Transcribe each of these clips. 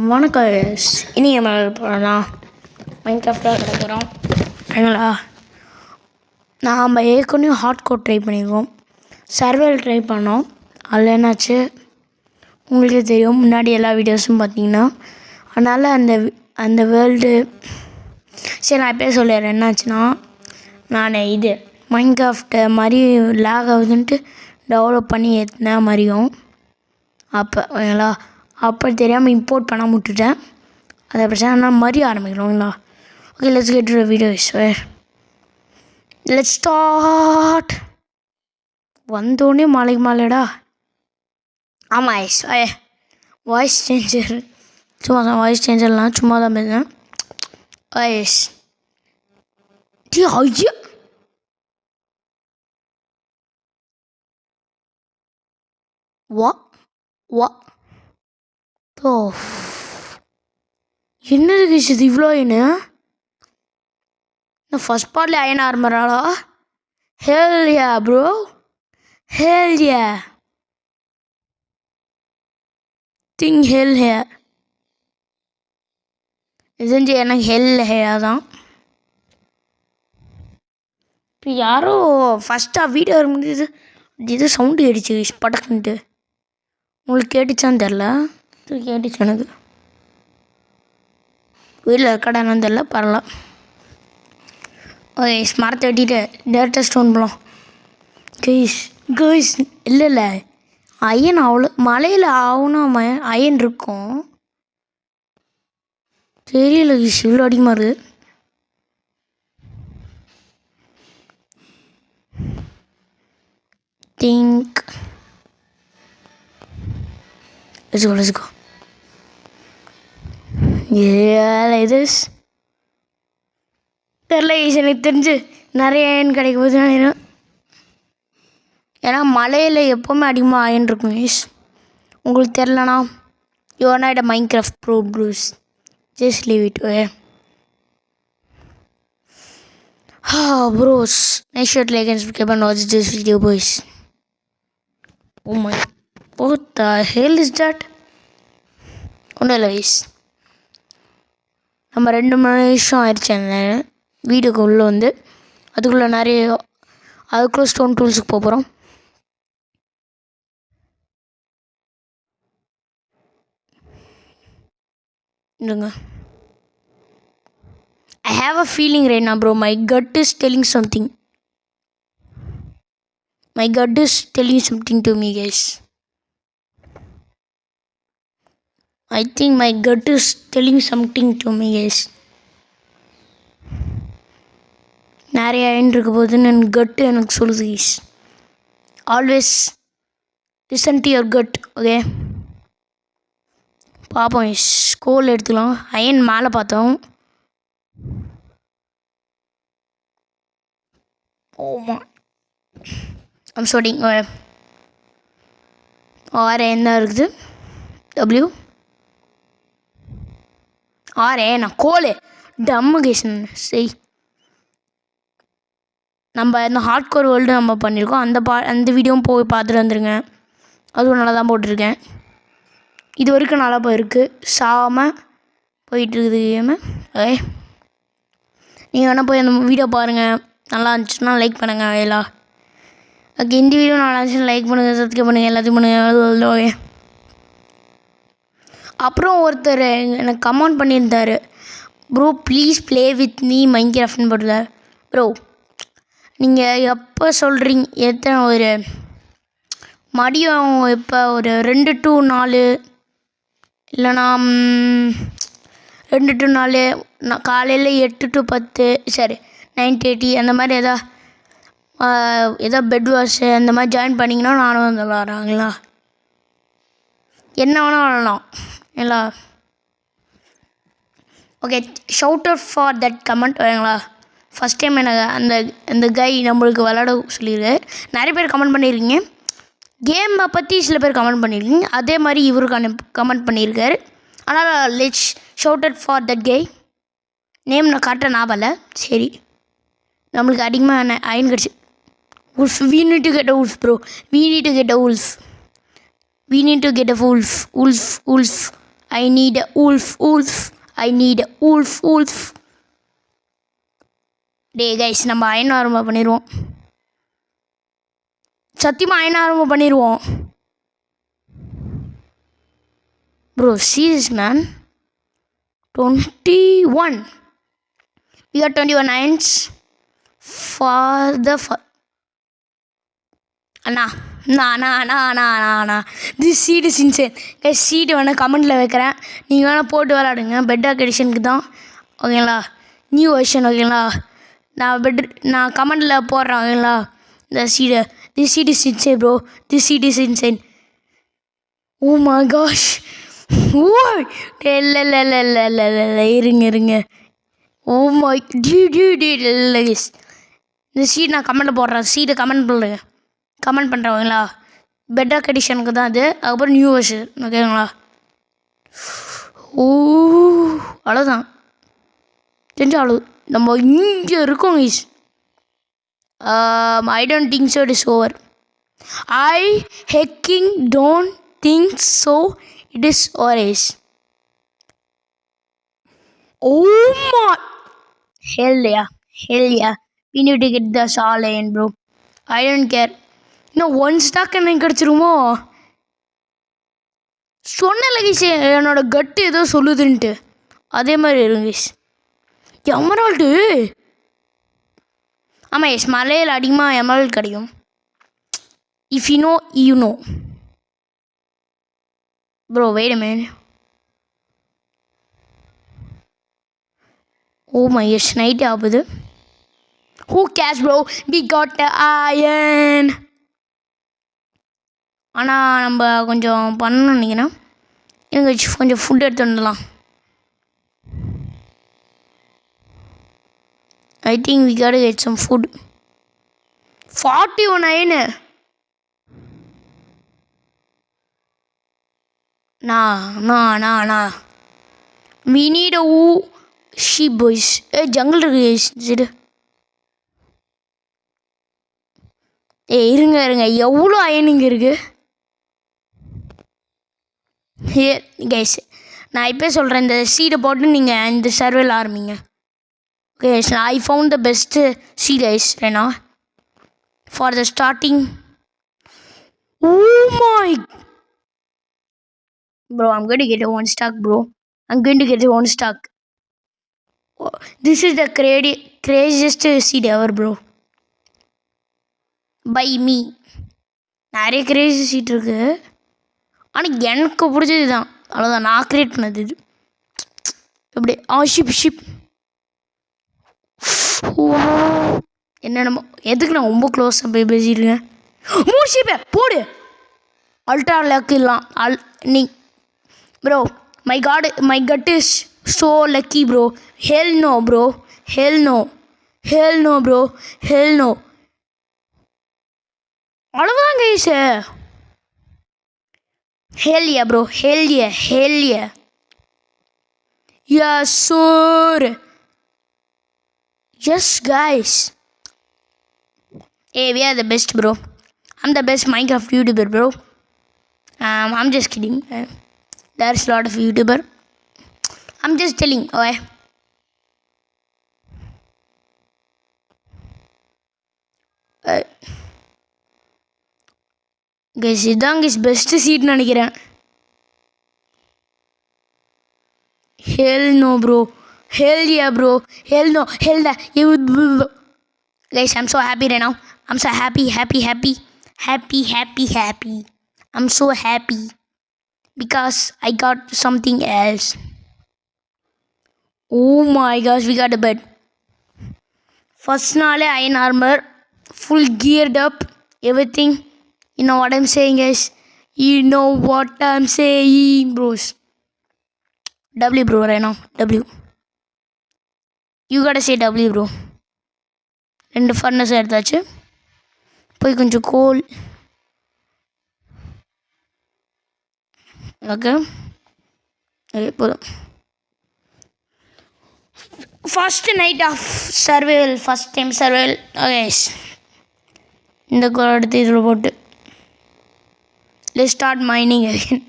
வணக்கம் guys. இனி நம்ம போகிறோம்னா மைன்கிராஃப்டாக கிட போகிறோம் சரிங்களா. நாம் ஏற்கனவே ஹார்ட் கோட் ட்ரை பண்ணியிருக்கோம், சர்வைவல் ட்ரை பண்ணோம். அதில் என்னாச்சு உங்களுக்கே தெரியும், முன்னாடி எல்லா வீடியோஸும் பார்த்தீங்கன்னா. அதனால் அந்த வேர்ல்டு சரி நான் எப்போயே சொல்லிடுறேன். என்னாச்சுன்னா நான் இது மைன்கிராஃப்ட் மாதிரி லேக் ஆகுதுன்ட்டு டெவலப் பண்ணி ஏற்றின மாதிரியும் ஓகேங்களா. அப்போ தெரியாமல் இம்போர்ட் பண்ண விட்டுட்டேன். அதை பிரச்சனை மறி ஆரம்பிக்கிறோங்களா. Okay, let's get to the video. Let's start. வந்தோடனே மலைக்கு மாலைடா. ஆமாம் எஸ் வாய்ஸ் சேஞ்சர், சும்மா தான் வாய்ஸ் சேஞ்சர்லாம் சும்மா தான் பேசுகிறேன். எஸ் ஐயா வா வா ஓ என்னது கேஸ் இது இவ்வளோ என்ன ஃபஸ்ட் பார்ட்ல அயன் ஆர்மராடா. ஹெல் யா ப்ரோ, ஹெல் யா திங் ஹெல் ஹே. இது எனக்கு ஹெல் ஹேயா தான். இப்போ யாரோ ஃபஸ்ட்டாக வீடியோ வர முடியுது, இது சவுண்டு கேட்டுச்சு படக்குன்ட்டு. உங்களுக்கு கேட்டுச்சான்னு தெரில, இது கேட்டுச்சு எனக்கு. வீட்டில் இருக்கடான்னு தெரில, பரவாயில்ல. ஓகே, மரத்தை வெட்டிட்டு டேரெக்டாக ஸ்டோன் போகலாம் கைஸ். கைஸ் இல்லை அயன் அவ்வளோ மலையில் ஆகணும், அயன் இருக்கும் தெரியல கைஸ். இவ்வளோ அதிகமாக இருக்குது. Think let's go. இது தெரில கைஸ், எனக்கு தெரிஞ்சு நிறைய அயன் கிடைக்க போகுது நினைக்கிறேன். ஏன்னா மலையில் எப்போவுமே அதிகமாக அயன் இருக்கும் கைஸ். உங்களுக்கு தெரிலனா you are not a Minecraft pro bros, just leave it. Okay bros, make sure to like and subscribe and watch this video boys. Oh my, what the hell is that? ஒன்றும் இல்லை guys, நம்ம 2 நிமிஷம் ஆயிடுச்சு வீடியோக்கு உள்ளே வந்து. அதுக்குள்ளே அதுக்குள்ளே ஸ்டோன் டூல்ஸுக்கு போகிறோம். இருங்க, I have a feeling right now bro, my gut is telling something. My gut is telling something to me guys. I think my gut is telling something to me guys. நிறைய iron இருக்க போகுதுன்னு என் கட்டு எனக்கு சொல்லுது guys. Always listen to your cut. Okay பார்ப்போம் guys. கோல் எடுத்துக்கலாம். Iron மேலே பார்த்தோம். ஓமா ஐம் ஸ்வெட்டிங். ஆர் என்ன இருக்குது டபிள்யூ ஆர் நான் கோல் டம்மு கைஸ். சரி, நம்ம இந்த ஹார்ட் கோர் வேர்ல்டு நம்ம பண்ணியிருக்கோம். அந்த வீடியோவும் போய் பார்த்துட்டு வந்துடுங்க. அதுவும் நல்லா தான் போட்டிருக்கேன். இது வரைக்கும் நல்லா போயிருக்கு, சாகாமல் போயிட்டுருக்குது கேமு. ஓகே, நீங்கள் வேணால் போய் அந்த வீடியோ பாருங்கள். நல்லா இருந்துச்சுன்னா லைக் பண்ணுங்கள் எல்லாம். ஓகே, இந்த வீடியோ நல்லா இருந்துச்சுன்னா லைக் பண்ணுங்கள், சப்ஸ்கிரைப் பண்ணுங்கள், எல்லாத்தையும் பண்ணுங்கள். ஓகே, அப்புறம் ஒருத்தர் எனக்கு கமெண்ட் பண்ணியிருந்தார், bro please play with me மைன்கிராஃப்ட்னு போட்டுருந்தார். ப்ரோ நீங்கள் எப்போ சொல்கிறீங்க, எத்தனை ஒரு மதியம் இப்போ ஒரு 2 to 4 இல்லைனா 2 to 4, காலையில் 8 to 10, சரி 9 to 8 அந்த மாதிரி ஏதோ பெட் வாஷு அந்த மாதிரி ஜாயின் பண்ணிங்கன்னா நானும் வந்து விளாட்றாங்களா. என்ன வேணால் விளாட்லாம் இல்லா. Okay, shout out for that comment ஓகேங்களா. ஃபஸ்ட் டைம் எனக்கு அந்த கை நம்மளுக்கு விளாட சொல்லியிருக்காரு. நிறைய பேர் கமெண்ட் பண்ணியிருக்கீங்க, கேமை பற்றி சில பேர் கமெண்ட் பண்ணியிருக்கீங்க. அதே மாதிரி இவருக்கு கமெண்ட் பண்ணியிருக்காரு. ஆனால் let's shout out for that guy. Name நான் கரெக்டாக ஞாபகம் இல்லை. சரி, நம்மளுக்கு அதிகமாக அயன் கிடச்சி. Wolf, we need to get a wolf bro, we need to get a wolf, we need to get a wolf. I need a wolf. I need a wolf. டே guys நம்ம அயன் ஆரம்பம் பண்ணிடுவோம். சத்தியமாக iron ஆரம்பம் பண்ணிடுவோம். Bro serious man. 21. We got 21 irons for the அண்ணா this seat is insane guys. Cheat வேணால் கமெண்ட்டில் வைக்கிறேன், நீங்கள் வேணால் போட்டு விளாடுங்க. பெட்டாக் எடிஷனுக்கு தான் ஓகேங்களா, நியூ வெர்ஷன் ஓகேங்களா. நான் கமெண்டில் போடுறேன் ஓகேங்களா இந்த சீடு. This seat is insane bro, this seat is insane. Oh my gosh. ஓய் இல்லை இருங்க. ஓ மை இல்லை கைஸ், இந்த சீட் நான் கமெண்ட்டில் போடுறேன். சீட்டை கமெண்ட் பண்ணுறேன் ஓகேங்களா. பெட்டாக் எடிஷனுக்கு தான் அது. அதுக்கப்புறம் நியூ வெர்ஷன் ஓகேங்களா. ஓ அவ்வளோதான் தெரிஞ்சு அவ்வளோ. நம்ம இங்கே இருக்கோம் guys. I don't think so it is over. I hecking don't think so it is over guys. Oh my! Hell yeah. We need to get this all in, bro. I don't care. இன்னும் 1 stock எனக்கு கிடச்சிருமோ சொன்னல guys. என்னோட கட்டு ஏதோ சொல்லுதுன்ட்டு அதே மாதிரி இருங்க guys. Emerald. ஆமாம் guys, மலையில் அதிகமாக எமரால்டு கிடைக்கும். If you know you know bro. Wait a minute. Oh my gosh, night ஆகுது. Who cares bro, we got the iron. ஆனால் நம்ம கொஞ்சம் பண்ணணும் நினைக்கிறேன். எனக்கு கொஞ்சம் ஃபுட் எடுத்து வந்துடலாம். I think we gotta get some food. 41 iron. Nah. We need a sheep boys. Jungle இருக்கு. இருங்க எவ்வளோ அயனிங் இருக்கு கைஸ். நான் இப்போ சொல்கிறேன், இந்த சீடை போட்டு நீங்கள் இந்த சர்வேல ஆரம்பிங்க. Okay I found the best seat guys right now for the starting. Oh my bro, I'm going to get a 1 stock bro. I'm going to get a 1 stock. This is the craziest seed ever bro. By me. நிறைய Crazy seat இருக்கு, ஆனால் எனக்கு பிடிச்சது தான். அவ்வளோதான், நான் create பண்ணது இது. எப்படி ஷிப் என்னென்னமோ. எதுக்கு நான் ரொம்ப க்ளோஸாக போய் பேசியிருக்கேன். ஷிப்பே போடு. அல்ட்ரா லக்கு இல்லாம் நீ bro. My cut is so lucky bro. Hell no bro. அவ்வளோதான் guys. Hell yeah bro. Hell yeah yes sir. Yes guys, hey we are the best bro. I'm the best Minecraft YouTuber bro. I'm just kidding. There's a lot of YouTuber. I'm just telling. Okay. Guys, இதான் guys best seat நினைக்கிறேன். Hell no bro. Hell yeah bro. Hell no. Hell that. Guys, I'm so happy right now. I'm so happy. I'm so happy because I got something else. Oh my gosh, we got a bed. First nale iron armor, full geared up, everything. You know what I'm saying guys? You know what I'm saying bros. W bro right now. W. You gotta say W bro. 2 furnace எடுத்தாச்சு. போய் கொஞ்சம் coal. Okay போதும். First night of survival, first time survival. Okay இந்த coal எடுத்து இதில் போட்டு let's start mining again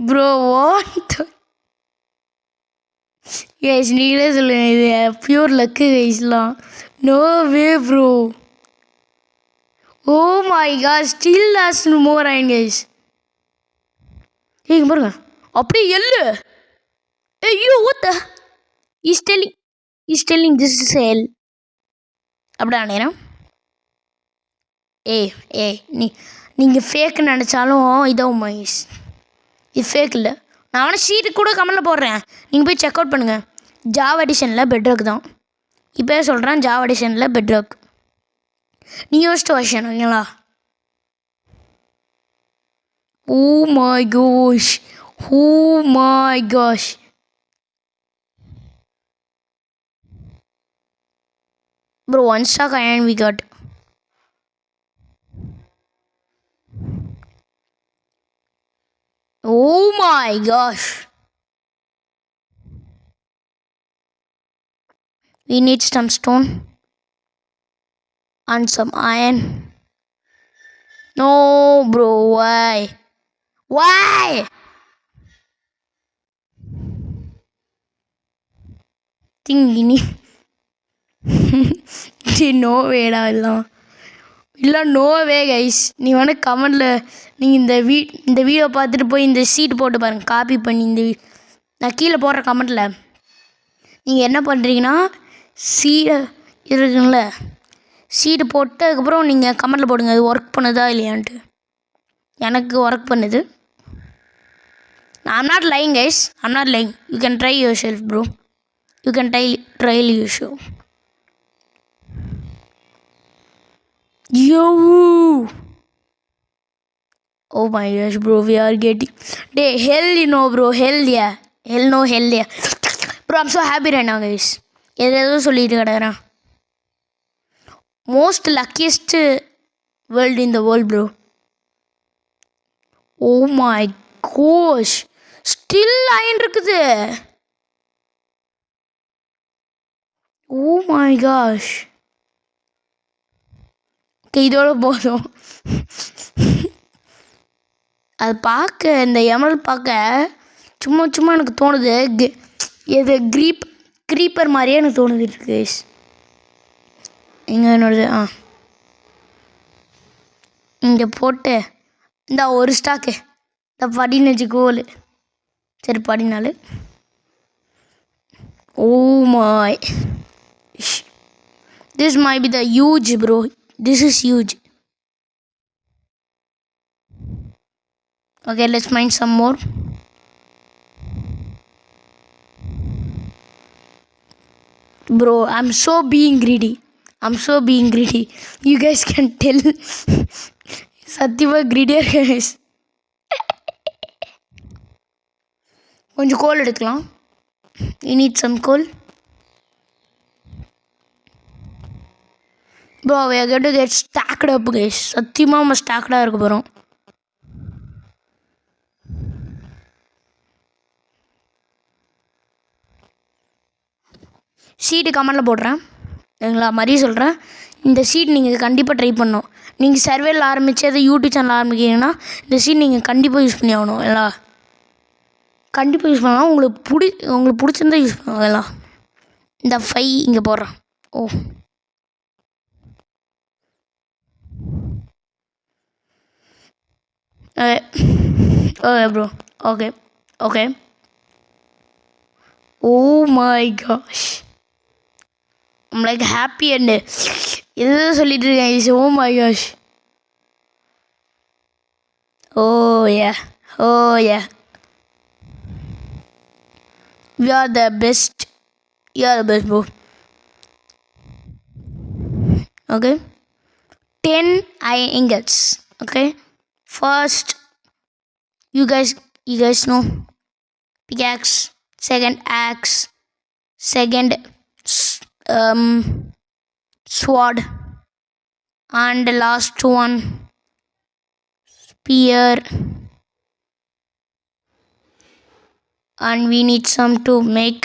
bro. What guys நீங்களே சொல்லுங்க, இது பியூர் லக்கு கைஸ்லாம். No way bro. Oh my god, still lost more iron guys. இங்க பாருங்க, அப்படியே எல்லு. ஐயோ what the is telling this is L. அப்படியா நேரம்? ஏய் ஏய் நீங்கள் ஃபேக்கு நினச்சாலும் இதாகும் மைஸ். இது ஃபேக் இல்லை. நான் அவனை ஷீட்டு கூட கமெண்டில் போடுறேன், நீங்கள் போய் செக் அவுட் பண்ணுங்கள். ஜாவா எடிஷனில் பெட்ராக் தான் இப்போயே சொல்கிறேன். ஜாவா எடிஷனில் பெட்ராக் நியூஸ்ட் வெர்ஷன் ஓகேங்களா. Oh my gosh, oh my gosh. Bro 1 stock iron we got. Oh my gosh. We need some stone and some iron. No bro, why? Why? Thinking. No வேடா எல்லாம் இல்லை, no வே guys. நீ வேணா கமெண்டில் நீங்கள் இந்த video பார்த்துட்டு போய் இந்த சீட் போட்டு பாருங்கள், காப்பி பண்ணி நான் கீழே போடுற கமெண்டில் நீங்கள் என்ன பண்ணுறீங்கன்னா சீடை இருக்குங்கள, சீடு போட்டு அதுக்கப்புறம் நீங்கள் கமெண்டில் போடுங்க அது ஒர்க் பண்ணுதா இல்லையான்ட்டு. எனக்கு ஒர்க் பண்ணுது. I'm not lying guys, I'm not lying. You can try yourself bro, you can trial your show. Yo! Oh my gosh, bro, we are getting. Hey, hell no, bro, hell yeah, hell no, hell yeah, bro. I'm so happy right now, guys. ஏதோ சொல்லிட்டு கிடக்குறேன். Most luckiest world in the world, bro. Oh my gosh, still line இருக்குது. Oh my gosh. இதோட போதும். அது பார்க்க, இந்த emerald பார்க்க சும்மா எனக்கு தோணுது, எது க்ரீப்பர் மாதிரியே எனக்கு தோணுது இருக்கு. இங்கே என்னோடது இங்கே போட்டு இந்த ஒரு ஸ்டாக்கு இந்த 14 கோல். சரி 14. Oh my, this might be the huge bro, this is huge. Okay, let's mine some more. Bro, I'm so being greedy. You guys can tell. சத்தியமாக greedier guys. கொஞ்சம் கோல் எடுக்கலாம். You need some coal. Bro, we are going to get stacked up guys. சத்தியமாக நம்ம ஸ்டாக்டாக இருக்க போகிறோம். சீட்டு கமெண்டில் போடுறேன் எங்களா மாதிரி சொல்கிறேன். இந்த சீட் நீங்கள் கண்டிப்பாக ட்ரை பண்ணணும். நீங்கள் சர்வேல ஆரம்பித்து அதை யூடியூப் சேனல் ஆரம்பிக்கிறீங்கன்னா இந்த சீட் நீங்கள் கண்டிப்பாக யூஸ் பண்ணி ஆகணும். எல்லாம் கண்டிப்பாக யூஸ் பண்ணலாம். உங்களுக்கு பிடிச்சிருந்தா யூஸ் பண்ணுவாங்க. எல்லாம் இந்த 5 இங்கே போடுறேன். Oh okay bro, okay. Oh my gosh, I'm like happy and இதுதான் சொல்லிட்டு இருக்கேன். Oh my gosh. Oh yeah we are the best. You are the best bro. Okay, 10 iron ingots. Okay, first you guys know pickaxe, second axe, second sword, and the last one spear, and we need some to make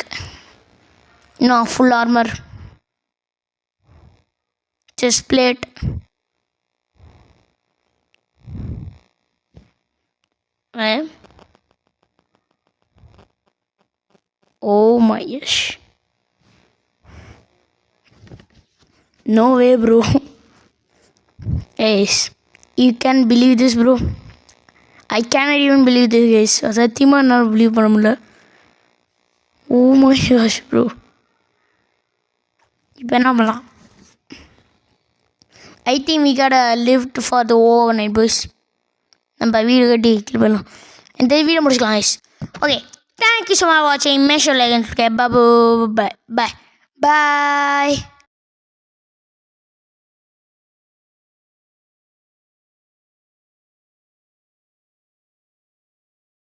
full armor, chest plate, Oh my gosh. No way, bro. Guys, you can believe this, bro. I cannot even believe this, guys. சத்தியமாக என்னால் believe பண்ண முடியல. Oh my gosh, bro. இப்போ என்ன பண்ணலாம்? I think we gotta live for the overnight, boys. நம்ம வீடு கட்டி கிளிக் பண்ணலாம். இந்த வீடியோ முடிச்சுக்கலாம், guys. Okay, thank you so much for watching. Make sure to like and subscribe. Bye. Bye.